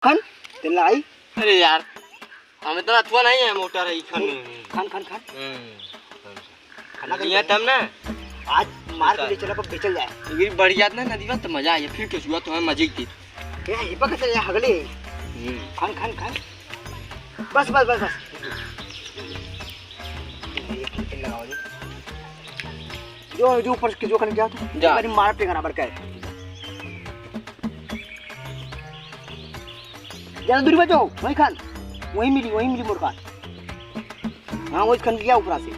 खान तेल लाई। अरे यार हमें तो अथवा नहीं है मोटर है खान खान खान खान खाना लिया तब ना आज मार के चला पर बेचल जाए। ये बढ़ जात ना नदी में तो मजा आया फिर कुछ हुआ तो हमें मजे की ये हिपा कैसे हगले खान खान खान बस बस बस बस जो ऊपर के जो खाने गया था जा मेरी मार पे बराबर का है। ज्यादा दूरी बचो वही खान वही मिली मोर खान। हाँ वही खान गया ऊपर से।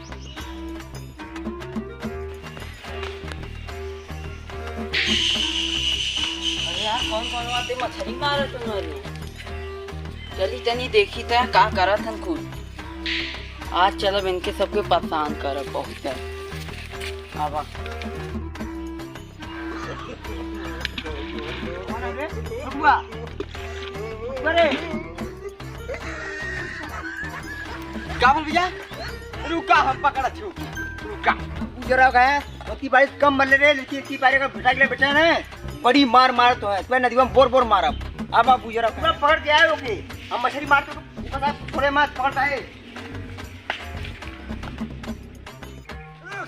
अरे यार कौन आते मछली मारे तुम चली तनी देखी था का करा था खुद। आज चलो इनके सबके परेशान कर बहुत है। अब क्या बोल भैया रुका हम पकड़ा छू रुका जरा गए अति बारिश कम मर रे लेकिन इतनी बारिश का बेटा के लिए बेटा है बड़ी मार तो है तो नदी में बोर मारब। अब आप गुजरा पूरा पकड़ के आए ओके हम मछली मारते तो ऊपर थोड़े मार पकड़ता है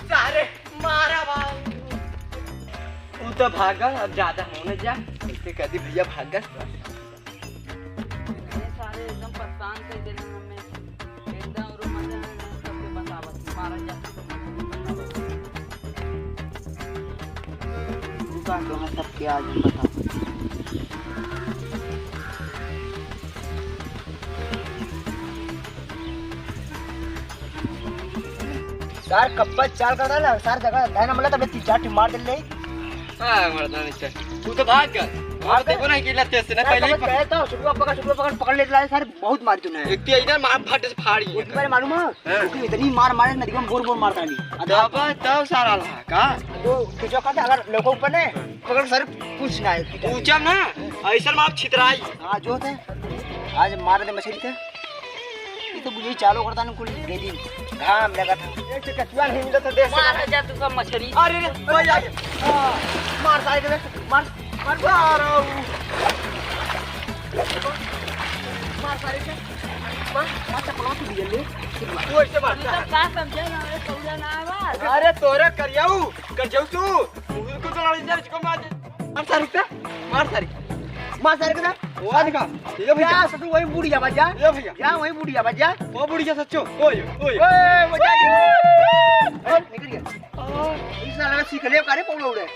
सारे मारा बाबू तू तो भागा अब ज्यादा होने जा इससे कभी भैया भागा सारे एकदम परेशान कर देने हमें एकदम रो मजा सबके बतावत मारा जाता दुकान तो है सबके आज बता। सार कब्बत चाल कर ना सार जगह दाना मला तब 3-4 टीम मार दे ले। हां मर्दा नहीं चल तू तो भाग गया और देखो ना किला तेज से ना पहले ही गए तो शुरू पकड़ लेता है। सार बहुत मार तूने एक तो इधर मार फट से फाड़ी एक बार मालूम है कि इतनी मार मारे नदी में बोर मारता नहीं अब तब सारा रहा का तो जो कहता अगर लोगों ऊपर ने पकड़ सर कुछ ना है ऊंचा ना ऐसा में आप छितराई हां जो थे आज मार दे मछली थे ये तो बुझे चालू करता न कुल गेदी घाम लगा था एक कचुआ नहीं मिला तो देख मार जा तू का मछली। अरे रे भाई आ गया मार साइड में मार मारो मार सारे से मार चपला तू दिए ले तू ऐसे मारता का समझे ना अरे कौन ना आवाज अरे तोरे कर जाऊ तू उसको तो लड़ी जा इसको मार सारी का वो दिखा ये भैया सब वही बूढ़ी जा बजा ये भैया या वही बूढ़ी जा बजा वो बुढ़िया सच्चो ओए मजा निकल गया इस लगा सीख ले करे पौड़ो उड़े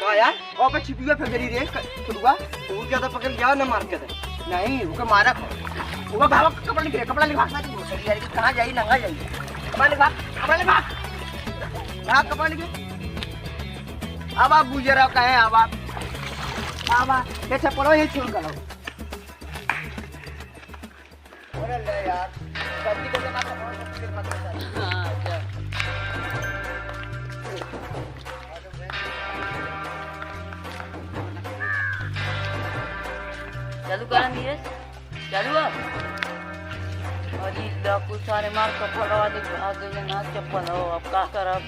का यार और पे छिपी हुआ फेंकरी रे छुड़वा तू क्या तो पकड़ गया ना मार के नहीं वो मारा वो भाव कपड़ा नहीं भागना तू यार कहां जाई नंगा जाई कपड़ा ले भाग कपड़ा ले अब आप गुजरा कहे अब आप कैसे पड़ो ये छोड़ करो अरे ले यार गलती करके मत हां जा चालू करा नीरज चालू अब अरे डाकू सारे मार कपड़ा दे भाग गए ना चप्पल हो अब का करब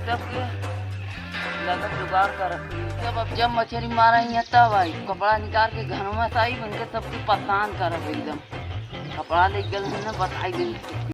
सबके लगत जुगाड़ कर रखी जब मछली मारा ही तब आई कपड़ा निकाल के घर में आई उनके सबकी परेशान कर एकदम कपड़ा ले गल है ना बताई दे।